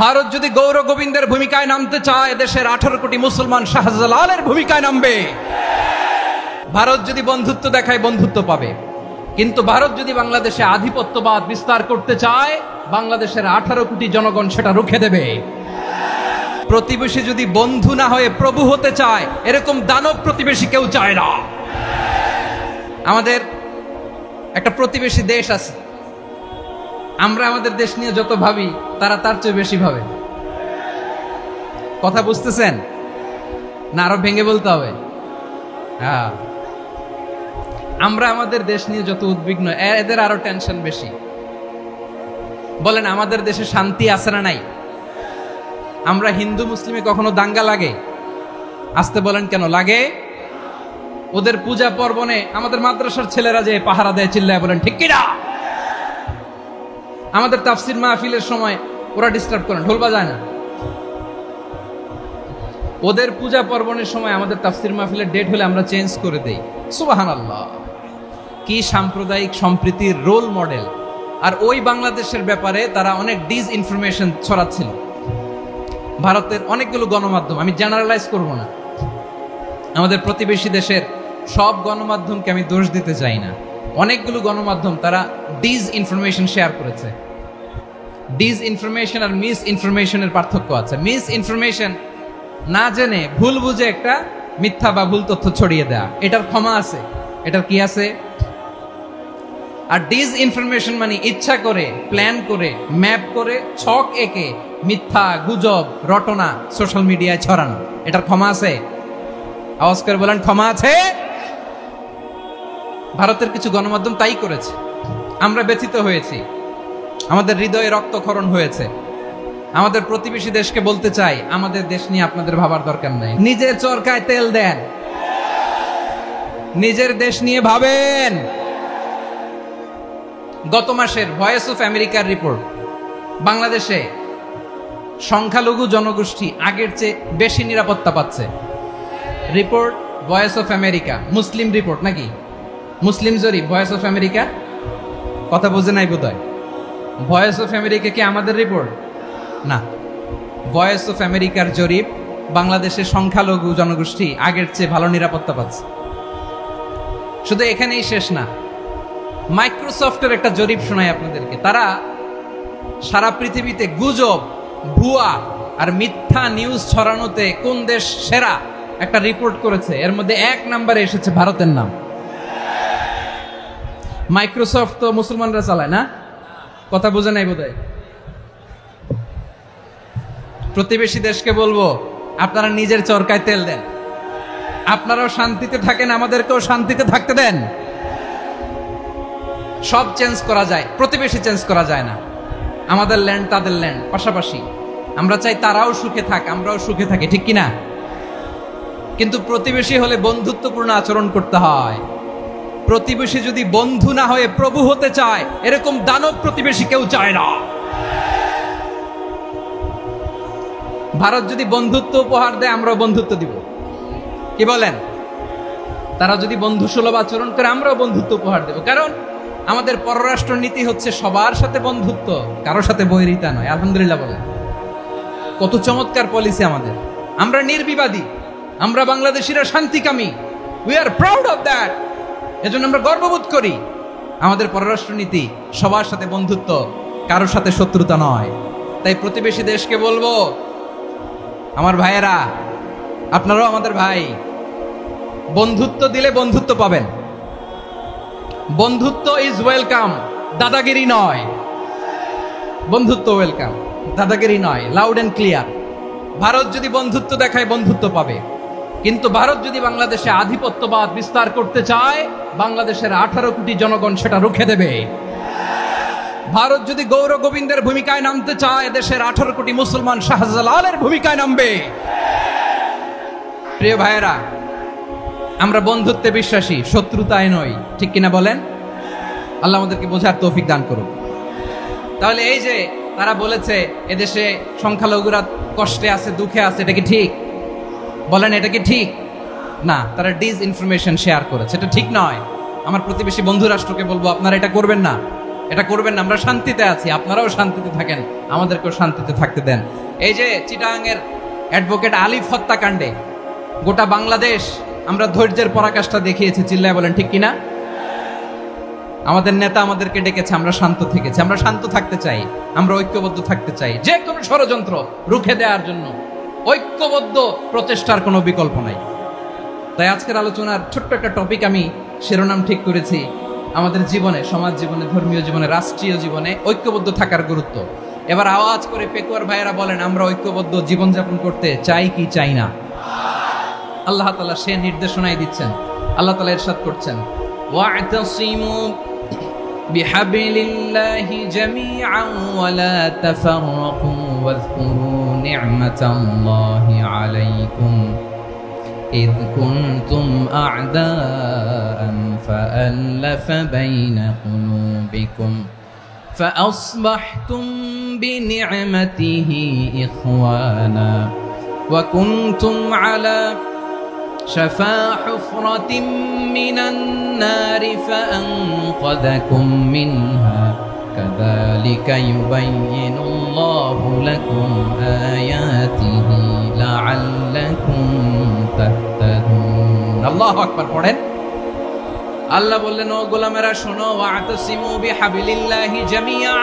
ভারত যদি গৌর গোবিন্দের ভূমিকায় নামতে চায়, দেশের 18 কোটি মুসলমান শাহজালালের ভূমিকায় নামবে। ভারত যদি বন্ধুত্ব দেখায়, বন্ধুত্ব পাবে। কিন্তু ভারত যদি বাংলাদেশে আধিপত্যবাদ বিস্তার করতে চায়, বাংলাদেশের 18 কোটি জনগণ সেটা রুখে দেবে। প্রতিবেশী যদি বন্ধু না হয়ে প্রভু হতে চায়, এরকম দানব প্রতিবেশী কেউ চায় না। আমাদের একটা প্রতিবেশী দেশ আছে, আমরা আমাদের দেশ নিয়ে যত ভাবি তারা তার চেয়ে বেশি ভাবে। কথা বুঝতেছেন না? আরো ভেঙে বলতে হবে। হ্যাঁ, আমরা আমাদের দেশ নিয়ে যত উদ্বিগ্ন, এদের আরো টেনশন বেশি। বলেন, আমাদের দেশে শান্তি আছে না নাই? আমরা হিন্দু মুসলিমে কখনো দাঙ্গা লাগে? আসতে বলেন, কেন লাগে? ওদের পূজা পার্বণে আমাদের মাদ্রাসার ছেলেরা যে পাহারা দেয়, চিল্লায় বলেন ঠিক কিনা? আমাদের তাফসির মাহফিলের সময় ওরা ডিস্টার্ব করেন, ঢোল বাজায় না। ওদের পূজা পার্বণের সময় আমাদের তাফসির মাহফিলের ডেট হলে আমরা চেঞ্জ করে দেই। সুবহানাল্লাহ, কি সাম্প্রদায়িক সম্প্রীতির রোল মডেল। আর ওই বাংলাদেশের ব্যাপারে তারা অনেক ডিসইনফরমেশন ছড়াচ্ছিল। ভারতের অনেকগুলো গণমাধ্যম, আমি জেনারেলাইজ করব না, আমাদের প্রতিবেশী দেশের সব গণমাধ্যমকে আমি দোষ দিতে চাই না। অনেকগুলো গণমাধ্যম তারা ডিসইনফরমেশন শেয়ার করেছে। ডিসইনফরমেশন আর মিস ইনফরমেশনের পার্থক্য আছে। মিস ইনফরমেশন না জেনে ভুল বুঝে একটা মিথ্যা বা ভুল তথ্য ছড়িয়ে দেয়া, এটার ক্ষমা আছে, এটার কি আছে। আর ডিসইনফরমেশন মানে ইচ্ছা করে, প্ল্যান করে, ম্যাপ করে, ছক এঁকে মিথ্যা, গুজব, রটনা সোশ্যাল মিডিয়ায় ছড়ানো, এটার ক্ষমা আছে? আওয়াজ করে বলেন, ক্ষমা আছে? ভারতের কিছু গণমাধ্যম তাই করেছে। আমরা ব্যথিত হয়েছি, আমাদের হৃদয়ে রক্তক্ষরণ হয়েছে। আমাদের প্রতিবেশী দেশকে বলতে চাই, আমাদের দেশ নিয়ে আপনাদের ভাবার দরকার নাই। নিজের চরকায় তেল দেন, নিজের দেশ নিয়ে ভাবেন। গত মাসের ভয়েস অফ আমেরিকার রিপোর্ট, বাংলাদেশে সংখ্যালঘু জনগোষ্ঠী আগের চেয়ে বেশি নিরাপত্তা পাচ্ছে। Report voice of America, Muslim report নাকি? মুসলিম জরিপ, ভয়েস অফ আমেরিকা। কথা বোঝে নাই বোধহয়। ভয়েস অফ আমেরিকা কি আমাদের রিপোর্ট? না, ভয়েস অফ আমেরিকার জরিপ, বাংলাদেশের সংখ্যালঘু জনগোষ্ঠী আগের চেয়ে ভালো নিরাপত্তা পাচ্ছে। শুধু এখানেই শেষ না, মাইক্রোসফটের একটা জরিপ শোনাই আপনাদেরকে। তারা সারা পৃথিবীতে গুজব, ভুয়া আর মিথ্যা নিউজ ছড়ানোতে কোন দেশ সেরা একটা রিপোর্ট করেছে। এর মধ্যে 1 নম্বরে এসেছে ভারতের নাম। মাইক্রোসফট তো মুসলমানরা চালায় না? কথা বোঝে নাই বোধহয়। প্রতিবেশী দেশকে বলবো, আপনারা নিজের চরকায় তেল দেন, আপনারাও শান্তিতে থাকেন, আমাদেরকেও শান্তিতে থাকতে দেন। সব চেঞ্জ করা যায়, প্রতিবেশী চেঞ্জ করা যায় না। আমাদের ল্যান্ড তাদের ল্যান্ড, পাশাপাশি। আমরা চাই তারাও সুখে থাক, আমরাও সুখে থাকি, ঠিক কিনা? কিন্তু প্রতিবেশী হলে বন্ধুত্বপূর্ণ আচরণ করতে হয়। প্রতিবেশী যদি বন্ধু না হয়ে প্রভু হতে চায়, এরকম দানব প্রতিবেশী কেউ চায় না। ভারত যদি বন্ধুত্ব উপহার দেয়, আমরাও বন্ধুত্ব দিব। কি বলেন? তারা যদি বন্ধু সুলভ আচরণ করে, আমরাও বন্ধুত্ব উপহার দেব। কারণ আমাদের পররাষ্ট্র নীতি হচ্ছে সবার সাথে বন্ধুত্ব, কারোর সাথে বৈরিতা নয়। আলহামদুলিল্লাহ বলেন, কত চমৎকার পলিসি আমাদের। আমরা নির্বিবাদী, আমরা বাংলাদেশিরা শান্তিকামী। We are proud of that. এজন্য আমরা গর্ববোধ করি। আমাদের পররাষ্ট্র নীতি সবার সাথে বন্ধুত্ব, কারোর সাথে শত্রুতা নয়। তাই প্রতিবেশী দেশকে বলবো, আমার ভাইয়েরা, আপনারাও আমাদের ভাই। বন্ধুত্ব দিলে বন্ধুত্ব পাবেন। বন্ধুত্ব ইজ ওয়েলকাম, দাদাগিরি নয়। বন্ধুত্ব ওয়েলকাম, দাদাগিরি নয়। Loud and clear. ভারত যদি বন্ধুত্ব দেখায়, বন্ধুত্ব পাবে। কিন্তু ভারত যদি বাংলাদেশে আধিপত্যবাদ বিস্তার করতে চায়, বাংলাদেশের 18 কোটি জনগণ সেটা রুখে দেবে। ভারত যদি গৌর গোবিন্দের ভূমিকায় নামতে চায়, দেশের 18 কোটি মুসলমান শাহজালালের ভূমিকায় নামবে। প্রিয় ভাইয়েরা, আমরা বন্ধুত্বে বিশ্বাসী, শত্রুতায় নই, ঠিক কিনা বলেন? আল্লাহ আমাদেরকে বোঝার তৌফিক দান করুন। তাহলে এই যে তারা বলেছে এদেশে সংখ্যালঘুরা কষ্টে আছে, দুঃখে আছে, এটা কি ঠিক? বলেন, এটা কি ঠিক? না, তারা ডিসইনফরমেশন শেয়ার করেছে, এটা ঠিক নয়। আমার প্রতিবেশী বন্ধু রাষ্ট্রকে বলবো, আপনারা এটা করবেন না। এটা করবেন না। আমরা শান্তিতে আছি, আপনারাও শান্তিতে থাকেন, আমাদেরকেও শান্তিতে থাকতে দেন। এই যে চিটাগাংয়ের অ্যাডভোকেট আলিফ হত্যাকাণ্ডে গোটা বাংলাদেশ আমরা ধৈর্যের পরাকাষ্ঠা দেখিয়েছি, চিল্লায় বলেন ঠিক কিনা? আমাদের নেতা আমাদেরকে ডেকেছে, আমরা শান্ত থেকেছি। আমরা শান্ত থাকতে চাই, আমরা ঐক্যবদ্ধ থাকতে চাই। যে কোনো ষড়যন্ত্র রুখে দেওয়ার জন্য ঐক্যবদ্ধ প্রচেষ্টার কোনো বিকল্প নাই। তাই আজকের আলোচনার ছোট্ট একটা টপিক আমি শিরোনাম ঠিক করেছি, আমাদের জীবনে, সমাজ জীবনে, ধর্মীয় জীবনে, রাষ্ট্রীয় জীবনে ঐক্যবদ্ধ থাকার গুরুত্ব। এবার আওয়াজ করে পেকুয়ার ভাইয়েরা বলেন, আমরা ঐক্যবদ্ধ জীবনযাপন করতে চাই কি চাই না? আল্লাহ তাআলা সে নির্দেশনাই দিচ্ছেন। আল্লাহ তাআলা ইরশাদ করছেন, ওয়া'তাসিমু বিহাবলিল্লাহি জামিআন ওয়া লা তাফাররাকু ওয়াযকুরু নি'মাতাল্লাহি আলাইকুম إذ كنتم أعداء فألف بين قلوبكم فأصبحتم بنعمته إخوانا وكنتم على شفا حفرة من النار فأنقذكم منها كذلك يبين الله لكم آياته لعلكم تهتدون الله أكبر পড়েন। আল্লাহ বললেন, ও গোলামেরা শোনো, ওয়া'তাসিমু বিহাবলিল্লাহি জামিআ,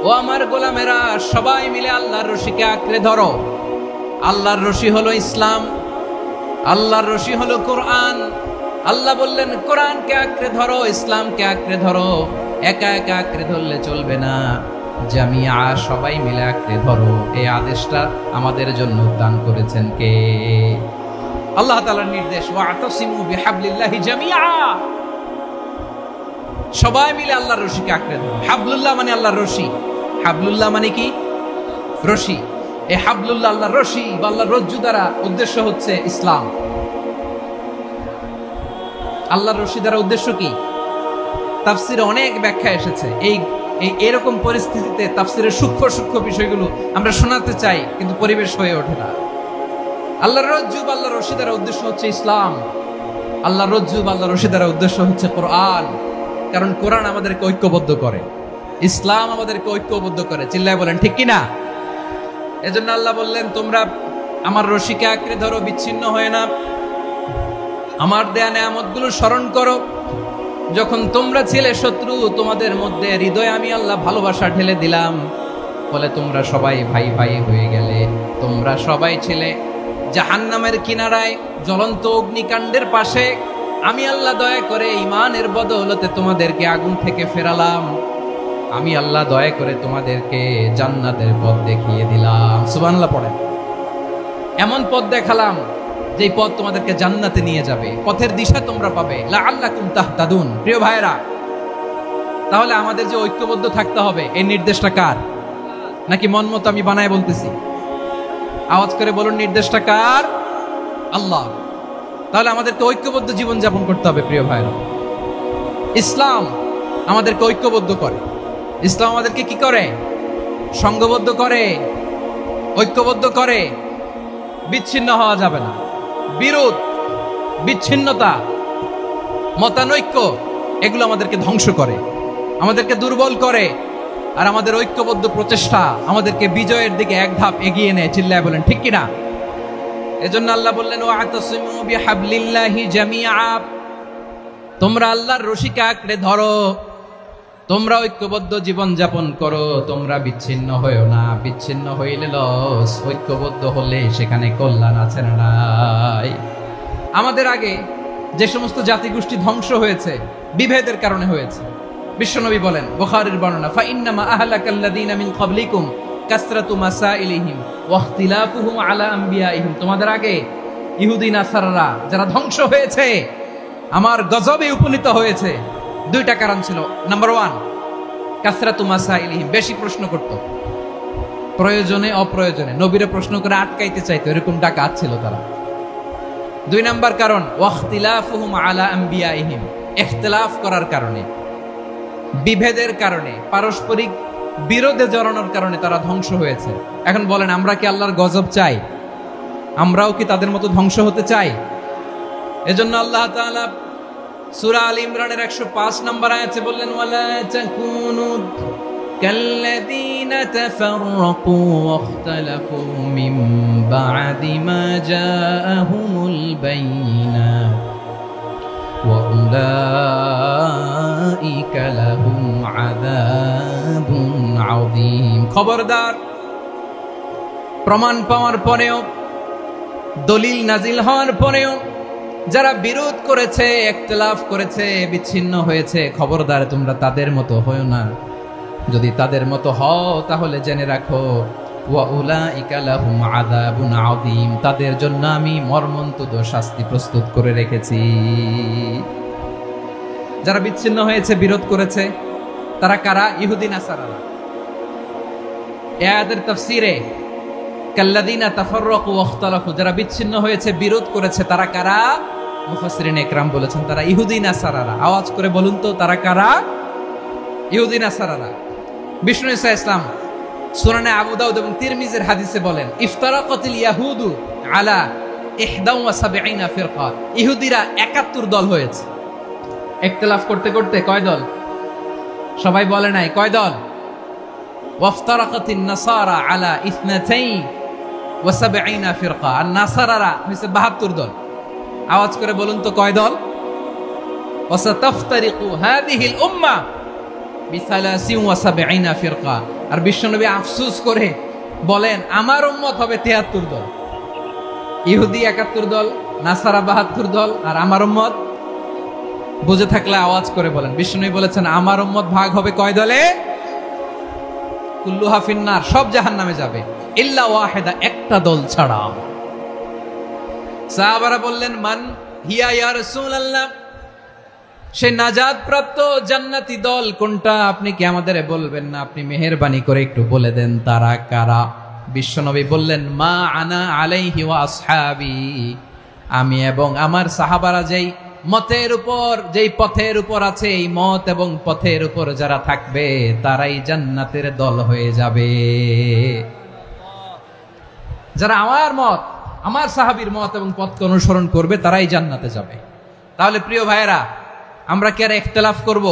ও আমার গোলামেরা সবাই মিলে আল্লাহর রশিকে আঁকড়ে ধরো। আল্লাহর রশি হলো ইসলাম, আল্লাহর রশি হলো কোরআন। আল্লাহ বললেন কোরআনকে আঁকড়ে ধরো, ইসলামকে আঁকড়ে ধরো। একা একা আঁকড়ে ধরলে চলবে না, জামিআ সবাই মিলে আঁকড়ে ধরো। এই আদেশটা আমাদের জন্য দান করেছেন কে? আল্লাহ তাআলার নির্দেশ, ওয়া'তাসিমু বিহাবলিল্লাহি জামিআ, সবাই মিলে আল্লাহর রশিকে আঁকড়ে ধরো। হাবলুল্লাহ মানে আল্লাহর রশি। হাবলুল্লাহ মানে কি? রশি। এই হাবলুল্লাহ আল্লাহর রশি বা আল্লাহর রজ্জু দ্বারা উদ্দেশ্য হচ্ছে ইসলাম। আল্লাহর রশি দ্বারা উদ্দেশ্য কি? তাফসিরে অনেক ব্যাখ্যা এসেছে। এরকম পরিস্থিতিতে তাফসিরের সূক্ষ্ম সূক্ষ্ম বিষয়গুলো আমরা শোনাতে চাই, কিন্তু পরিবেশ হয়ে ওঠে না। আল্লাহর রজ্জু বা আল্লাহর রশি দ্বারা উদ্দেশ্য হচ্ছে ইসলাম। আল্লাহর রজ্জু বা আল্লাহর রশি দ্বারা উদ্দেশ্য হচ্ছে কোরআন। কারণ কোরআন আমাদেরকে ঐক্যবদ্ধ করে, ইসলাম আমাদেরকে ঐক্যবদ্ধ করে। চিল্লায় বলেন ঠিক কিনা? এজন্য আল্লাহ বললেন, তোমরা আমার রশিকে আঁকড়ে ধরো, বিচ্ছিন্ন হয়ে না। আমার দেয়া নেয়ামতগুলো স্মরণ করো। যখন তোমরা ছিলে শত্রু, তোমাদের মধ্যে হৃদয়ে আমি আল্লাহ ভালোবাসা ঢেলে দিলাম, ফলে তোমরা সবাই ভাই ভাই হয়ে গেলে। তোমরা সবাই ছিলে জাহান্নামের কিনারায়, জ্বলন্ত অগ্নিকাণ্ডের পাশে। আমি আল্লাহ দয়া করে ঈমানের বদৌলতে তোমাদেরকে আগুন থেকে ফেরালাম। আমি আল্লাহ দয়া করে তোমাদেরকে জান্নাতের পথ দেখিয়ে দিলাম। সুবহানাল্লাহ পড়েন। এমন পথ দেখালাম যেই পথ তোমাদেরকে জান্নাতে নিয়ে যাবে, পথের দিশা তোমরা পাবে। লাআল্লাকুম তাহতাদুন। প্রিয় ভাইরা, তাহলে আমাদের যে ঐক্যবদ্ধ থাকতে হবে, এই নির্দেশটা কার? নাকি মন মতো আমি বানায় বলতেছি? আওয়াজ করে বলুন, নির্দেশটা কার? আল্লাহ। তাহলে আমাদেরকে ঐক্যবদ্ধ জীবন যাপন করতে হবে। প্রিয় ভাইরা, ইসলাম আমাদেরকে ঐক্যবদ্ধ করে। ইসলাম আমাদেরকে কি করে? সংঘবদ্ধ করে, ঐক্যবদ্ধ করে। বিচ্ছিন্ন হওয়া যাবে না। বিরোধ, বিচ্ছিন্নতা, মতানৈক্য, এগুলো আমাদেরকে ধ্বংস করে, আমাদেরকে দুর্বল করে। আর আমাদের ঐক্যবদ্ধ প্রচেষ্টা আমাদেরকে বিজয়ের দিকে এক ধাপ এগিয়ে নেয়। চিল্লায় বলেন ঠিক কিনা? এজন্য আল্লাহ বললেন, ওয়া'তাসিমু বিহাবলিল্লাহি জামিআ, তোমরা আল্লাহর রশিকে আঁকড়ে ধরো, তোমরা ঐক্যবদ্ধ জীবন যাপন করো, তোমরা বিচ্ছিন্ন হয়েও না। বিচ্ছিন্ন হইলে লস, ঐক্যবদ্ধ হলে সেখানে কল্যাণ আছে না নাই? আমাদের আগে যে সমস্ত জাতিগোষ্ঠী ধ্বংস হয়েছে, বিভেদের কারণে হয়েছে। বিশ্বনবী বলেন, বুখারীর বর্ণনা, ফাইন্নামা আহলাকাল্লাযীনা মিন ক্বাবলিকুম কাসরাতু মাসাইলিহিম ওয়া ইখতিলাফুহুম আলা আমবিয়াইহিম। তোমাদের আগে ইহুদি নাসারারা যারা ধ্বংস হয়েছে, আমার গজবে উপনীত হয়েছে, দুইটা কারণ ছিল। নাম্বার 1, কাসরাতু মাসাইলিহিম, বেশি প্রশ্ন করত, প্রয়োজনে অপ্রয়োজনে নবীরে প্রশ্ন করে আটকাইতে চাইতো, এরকম ডাকাত ছিল তারা। 2 নাম্বার কারণ, ওয়া ইখতিলাফুহুম আলা আমবিয়াইহিম, ইখতিলাফ করার কারণে, বিভেদের কারণে, পারস্পরিক বিরোধে জড়ানোর কারণে তারা ধ্বংস হয়েছে। এখন বলেন, আমরা কি আল্লাহর গজব চাই? আমরাও কি তাদের মতো ধ্বংস হতে চাই? এজন্য আল্লাহ তাআলা সূরা আল ইমরানের 105 নম্বর আয়াতে বললেন ওয়ালা তাকুনু কাল্লাযীনা তাফাররাকু ওয়াখতালাফু মিন বা'দি মা জাআহুমুল বাইয়িনাত ওয়া উলাইকা লাহুম আযাবুন আযীম। খবরদার, প্রমাণ পাওয়ার পরেও, দলিল নাজিল হওয়ার পরেও যারা বিরোধ করেছে, ইখতিলাফ করেছে, বিচ্ছিন্ন হয়েছে, খবরদার তোমরা তাদের মতো হয়ো না। যদি তাদের মতো হও তাহলে জেনে রাখো ওয়া উলাইকা লাহুম আযাবুন আযীম, তাদের জন্য আমি মর্মন্তুদ শাস্তি প্রস্তুত করে রেখেছি। যারা বিচ্ছিন্ন হয়েছে, বিরোধ করেছে, তারা কারা? ইহুদি নাসারারা। এই আয়াতের তাফসীরে কাল্লাযীনা তাফাররাকু ওয়াখতালাফু, যারা বিচ্ছিন্ন হয়েছে, বিরোধ করেছে, তারা কারা? মুফাসসিরিন ইকরাম বলেছেন তারা ইহুদি নাসারারা। আওয়াজ করে বলুন তো তারা কারা? ইহুদি নাসারারা। বিষ্ণু ঈসা ইসলাম সুনানে আবু দাউদ এবং তিরমিজির হাদিসে বলেন ইফতারাকাতিল ইয়াহুদু আলা 71 ফিরকা, ইহুদিরা 71 দল হয়েছে। ইখতিলাফ করতে করতে কয় দল? সবাই বলে নাই কয় দল? ওয়াফতারাকাতিন নাসারা আলা 72 ফিরকা, আর নাসারারা হইছে 72 দল। আওয়াজ করে বলুন তো কয় দল? ওয়াসাতাফতারিকু হাদিহিল উম্মাহ বি73 ফিরকা। আর বিশ্বনবী আফসোস করে বলেন আমার উম্মত হবে 73 দল। ইহুদি 71 দল, নাসারা 72 দল, আর আমার উম্মত, বুঝে থাকলে আওয়াজ করে বলেন। বিশ্বনবী বলেছেন আমার উম্মত ভাগ হবে কয় দলে? কুল্লুহা ফিন্নার, সব জাহান্নামে যাবে, ইল্লা ওয়াহিদা, একটা দল ছাড়া। সাহাবারা বললেন মান হিয়া ইয়া রাসূলুল্লাহ, সেই নাজাত প্রাপ্ত জান্নাতি দল কোনটা? আপনি কি আমাদের বলবেন না? আপনি মেহেরবানি করে একটু বলে দেন তারা কারা। বিশ্বনবী বললেন মা আনা আলাইহি ওয়া আসহাবি, আমি এবং আমার সাহাবারা যেই মতের উপর, যেই পথের উপর আছে, এই মত এবং পথের উপর যারা থাকবে তারাই জান্নাতের দল হয়ে যাবে। যারা আমার মত, আমার সাহাবীর মত এবং পথকে অনুসরণ করবে তারাই জান্নাতে যাবে। তাহলে প্রিয় ভাইয়েরা, আমরা কি আর ইখতিলাফ করব,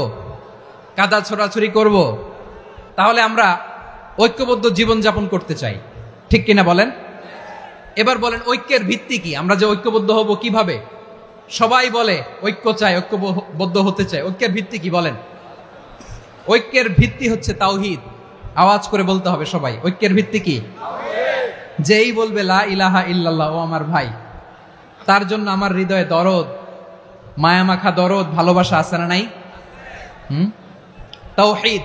কাদা ছোড়াছুরি করব? তাহলে আমরা ঐক্যবদ্ধ জীবন যাপন করতে চাই, ঠিক কিনা বলেন? এবার বলেন ঐক্যের ভিত্তি কি? আমরা যে ঐক্যবদ্ধ হব কিভাবে? সবাই বলে ঐক্য চাই, ঐক্যবদ্ধ হতে চাই। ঐক্যের ভিত্তি কি বলেন? ঐক্যের ভিত্তি হচ্ছে তাওহীদ। আওয়াজ করে বলতে হবে সবাই, ঐক্যের ভিত্তি কি? যেই বলবে লা ইলাহা ইল্লাল্লাহ, ও আমার ভাই, তার জন্য আমার হৃদয়ে দরদ, মায়ামাখা দরদ, ভালোবাসা আছে না নাই? তাওহীদ,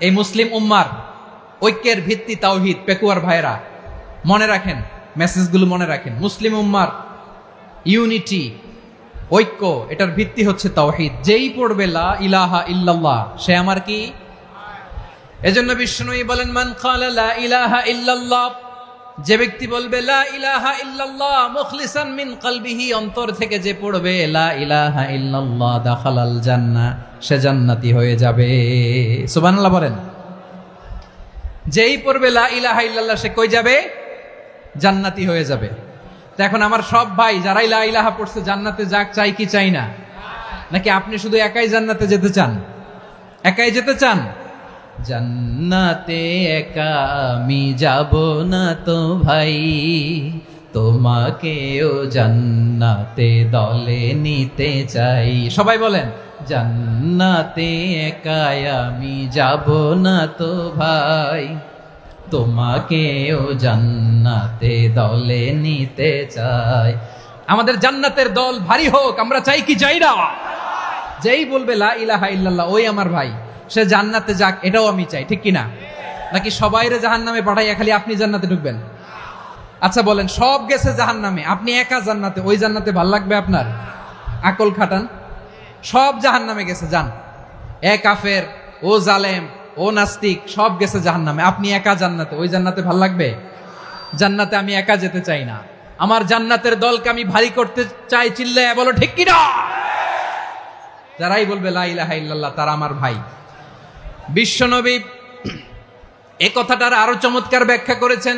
এই মুসলিম উম্মার ঐক্যের ভিত্তি তাওহীদ। পেকুয়ার ভাইরা মনে রাখেন, মেসেজগুলো মনে রাখেন। মুসলিম উম্মার ইউনিটি, ঐক্য, এটার ভিত্তি হচ্ছে তাওহীদ। যেই পড়বে লা ইলাহা ইল্লাল্লাহ সে আমার কি? এজন্য বিষ্ণুই বলেন মান ক্বালা লা ইলাহা ইল্লাল্লাহ, যে ব্যক্তি বলবে লা ইলাহা ইল্লাল্লাহ মুখলিসান মিন কলবিহি, অন্তর থেকে যে পড়বে লা ইলাহা ইল্লাল্লাহ, দাখালাল জান্নাহ, সে জান্নাতি হয়ে যাবে। সুবহানাল্লাহ বলেন। যেই পড়বে লা ইলাহা ইল্লাল্লাহ সে কই যাবে? জান্নাতি হয়ে যাবে। তো এখন আমার সব ভাই যারাই লা ইলাহা পড়ছে জান্নাতে যাক, চাই কি চাই না? নাকি আপনি শুধু একাই জান্নাতে যেতে চান? একাই যেতে চান? জান্নাতে একা আমি যাব না তো ভাই, তোমাকেও জান্নাতে দলে নিতে চাই। সবাই বলেন জান্নাতে একা আমি যাব না তো ভাই, তোমাকেও জান্নাতে দলে নিতে চাই। আমাদের জান্নাতের দল ভারী হোক, আমরা চাই কি চাই না? যেই বলবে লা ইলাহা ইল্লাল্লাহ ওই আমার ভাই, সে জান্নাতে যাক, এটাও আমি চাই, ঠিক কিনা? নাকি সবাইরে জাহান্নামে পাঠাইয়া খালি আপনি জান্নাতে ঢুকবেন? আচ্ছা বলেন, সব গেছে জাহান্নামে, আপনি একা জান্নাতে, ওই জান্নাতে ভাল লাগবে আপনার? আকল খাটান। সব জাহান্নামে গেছে, যান। এ কাফের, ও জালেম, ও নাস্তিক, সব গেছে জাহান্নামে, আপনি একা জান্নাতে, ওই জান্নাতে ভাল লাগবে? জান্নাতে আমি একা যেতে চাই না, আমার জান্নাতের দলকে আমি ভারী করতে চাই। চিল্লায়া বলো ঠিক কিনা? যারাই বলবে লা ইলাহা ইল্লাল্লাহ তারা আমার ভাই। বিশ্বনবী এই কথাটার আরো চমৎকার ব্যাখ্যা করেছেন।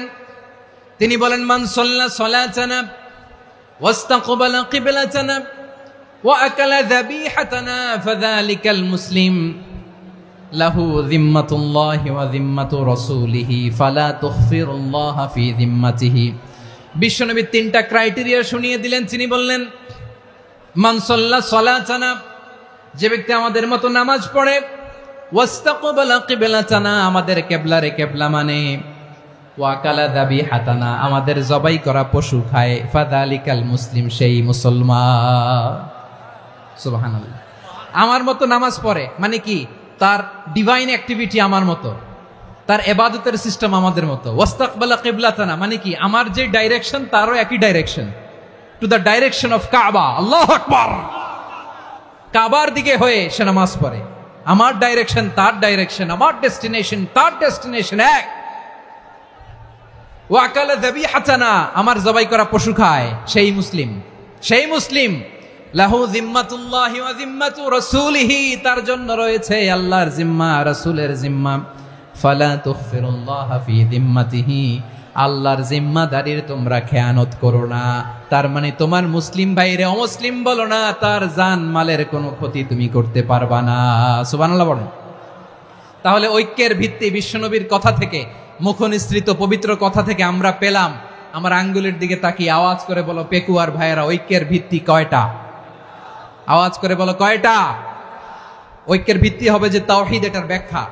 তিনি বলেন মান সাল্লা সালাতানা ওয়াস্তাকবালা কিবলাতানা وأكل ذبيحتنا فذلك المسلم له ذمة الله وذمة رسوله فلا تخفر الله في ذمته। বিশ্বনবী তিনটা ক্রাইটেরিয়া শুনিয়ে দিলেন। তিনি বললেন, মান সাল্লা সালাতানা, যে ব্যক্তি আমাদের মতো নামাজ পড়ে, ওয়াস্তাকবালা কিবলাতানা, আমাদের কিবলারে কিবলা মানে, ওয়াকালা যাবিহাতানা, আমাদের জবাই করা পশু খায়, ফাযালিকাল মুসলিম, সেই মুসলমান। সুবহানাল্লাহ। আমার মতো নামাজ পড়ে মানে কি? তার ডিভাইন অ্যাক্টিভিটি আমার মতো, তার ইবাদতের সিস্টেম আমাদের মতো। ওয়াস্তাকবালা কিবলাতানা মানে কি? আমার যে ডাইরেকশন তারও একই direction, to the direction of কাবা। আল্লাহু আকবার। কাবার দিকে হয়ে সে নামাজ পড়ে। আমার ডাইরেকশন তার ডাইরেকশন, আমার ডেস্টিনেশন তার ডেস্টিনেশন এক। ওয়াকালা যাবিহাতানা, আমার জবাই করা পশু খায়, সেই মুসলিম। সেই মুসলিম। লাহু জিম্মাতুল্লাহি ওয়া জিম্মাতু রাসূলিহি, তার জন্য রয়েছে আল্লাহর জিম্মা, রাসূলের জিম্মা। ফালা তুখফিরুল্লাহা ফি জিম্মাতিহি, আল্লাহর জিম্মাদারির তোমরা খেয়ানত করো না। তার মানে তোমার মুসলিম ভাইরে অমুসলিম বলো না, তার জান মালের কোনো ক্ষতি তুমি করতে পারবা না। সুবহানাল্লাহ বলেন। তাহলে ঐক্যের ভিত্তি বিশ্বনবীর কথা থেকে, মুখনিসৃত পবিত্র কথা থেকে আমরা পেলাম। আমার আঙ্গুলের দিকে তাকিয়ে আওয়াজ করে বলো পেকুয়ার ভাইয়েরা, ঐক্যের ভিত্তি কয়টা? আওয়াজ করে বলো কয়টা? ঐক্যের ভিত্তি হবে যে তাওহীদ, এটার ব্যাখ্যা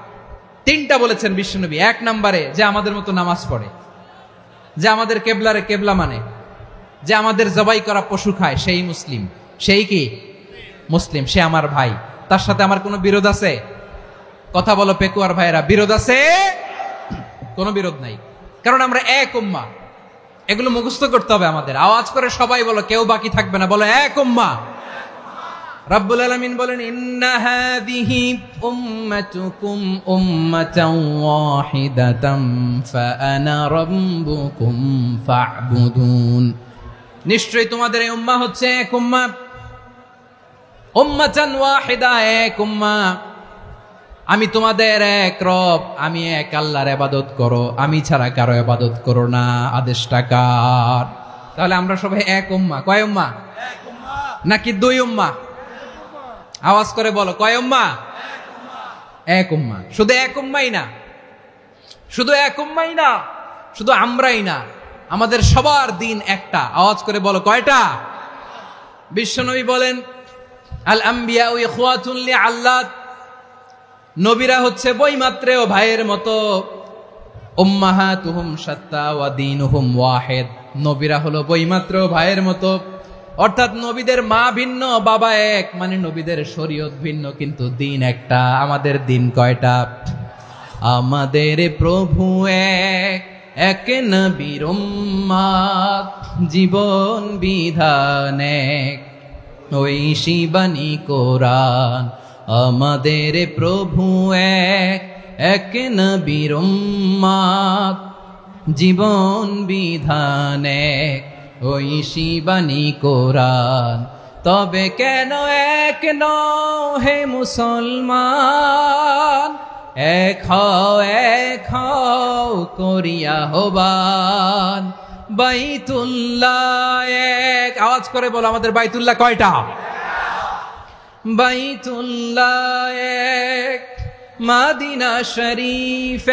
তিনটা বলেছেন বিশ্বনবী। এক নম্বরে, যে আমাদের মতো নামাজ পড়ে, যে আমাদের কেবলারে কেবলা মানে, যে আমাদের জবাই করা পশু খায়, সেই মুসলিম। সেই কি? মুসলিম। সে আমার ভাই, তার সাথে আমার কোনো বিরোধ আছে? কথা বলো পেকুয়ার ভাইয়েরা, বিরোধ আছে? কোনো বিরোধ নাই, কারণ আমরা এক উম্মাহ। এগুলো মুখস্থ করতে হবে আমাদের। আওয়াজ করে সবাই বলো, কেউ বাকি থাকবে না, বলো এক উম্মাহ। রব্বুল আলামিন বলেন, ইন্না হাযিহি উম্মাতুকুম উম্মাতান ওয়াহিদাতান ফাআনা রাব্বুকুম ফা'বুদুন, নিশ্চয়ই তোমাদের এই উম্মাহ হচ্ছে এক উম্মাহ। উম্মাতান ওয়াহিদা, এক উম্মাহ। আমি তোমাদের এক রব, আমি এক আল্লাহর ইবাদত করো, আমি ছাড়া কারো ইবাদত করো না। আদেশটা কার? তাহলে আমরা সবাই এক উম্মাহ। কয় উম্মাহ? এক উম্মাহ। নাকি দুই উম্মাহ? আওয়াজ করে বলো, কয় উম্মাহ? এক উম্মাহ। শুধু এক উম্মাই না, শুধু এক উম্মাই না, শুধু আমরাই না, আমাদের সবার দিন একটা। আওয়াজ করে বলো কয়টা? বিশ্বনবী বলেন, আল আম্বিয়া ইখওয়াতুন লিআল্লাত, নবীরা হচ্ছে বৈমাত্রেয় ভাইয়ের মতো। উম্মাহাতুহুম শাত্তা ওয়া দীনুহুম ওয়াহিদ, নবীরা হলো বৈমাত্রেয় ভাইয়ের মতো। অর্থাৎ নবীদের মা ভিন্ন, বাবা এক, মানে নবীদের শরীয়ত ভিন্ন, কিন্তু দিন একটা। আমাদের দিন কয়টা? আমাদের প্রভু এক, এক নবীর উম্মাত, জীবন বিধান এক, ওই শিবানী কোরআন। আমাদের প্রভু এক, এক নবীর উম্মাত, জীবন বিধান এক, ওই শিবানী কোরআন। তবে কেন এক নও হে মুসলমান, এক হও করিয়া হবান। বাইতুল্লাহ এক, আওয়াজ করে বলো আমাদের বাইতুল্লাহ কয়টা? বাইতুল্লাহ এক, মাদিনা শরীফ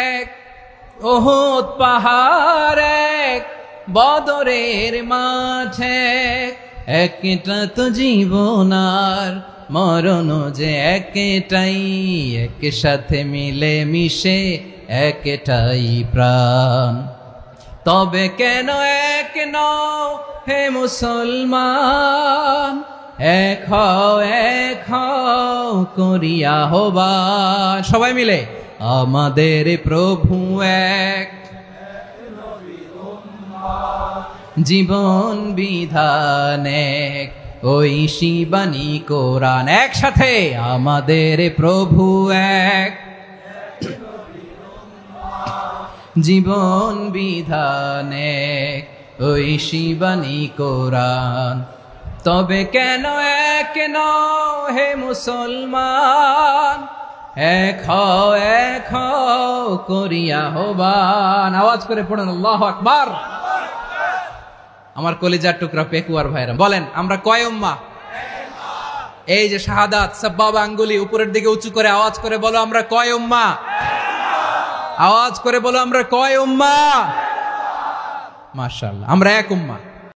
এক, ওহদ পাহাড় এক, বদরের মাঠে একটা তো জীবন আর মরণ যে একটাই, এক সাথে মিলে মিশে একটাই প্রাণ। তবে কেন এক নও হে মুসলমান, এক হও করিয়া হবান। সবাই মিলে, আমাদের প্রভু এক, জীবন বিধান এক, ওই শিবানী কোরআন। একসাথে, আমাদের প্রভু এক, জীবন বিধান এক, ওই শিবানী কোরআন। তবে কেন এক নও হে মুসলমান, এক হও করিয়া হবান। আওয়াজ করে পড়ুন আল্লাহু আকবার। আমার কলিজার টুকরা পেকুয়ার ভাইরা বলেন, আমরা কয় উম্মাহ? এই যে শাহাদাত সাব্বাবা আঙ্গুলি উপরের দিকে উঁচু করে আওয়াজ করে বলো আমরা কয় উম্মাহ? আওয়াজ করে বলো আমরা কয় উম্মাহ? মাশাআল্লাহ, আমরা এক উম্মাহ।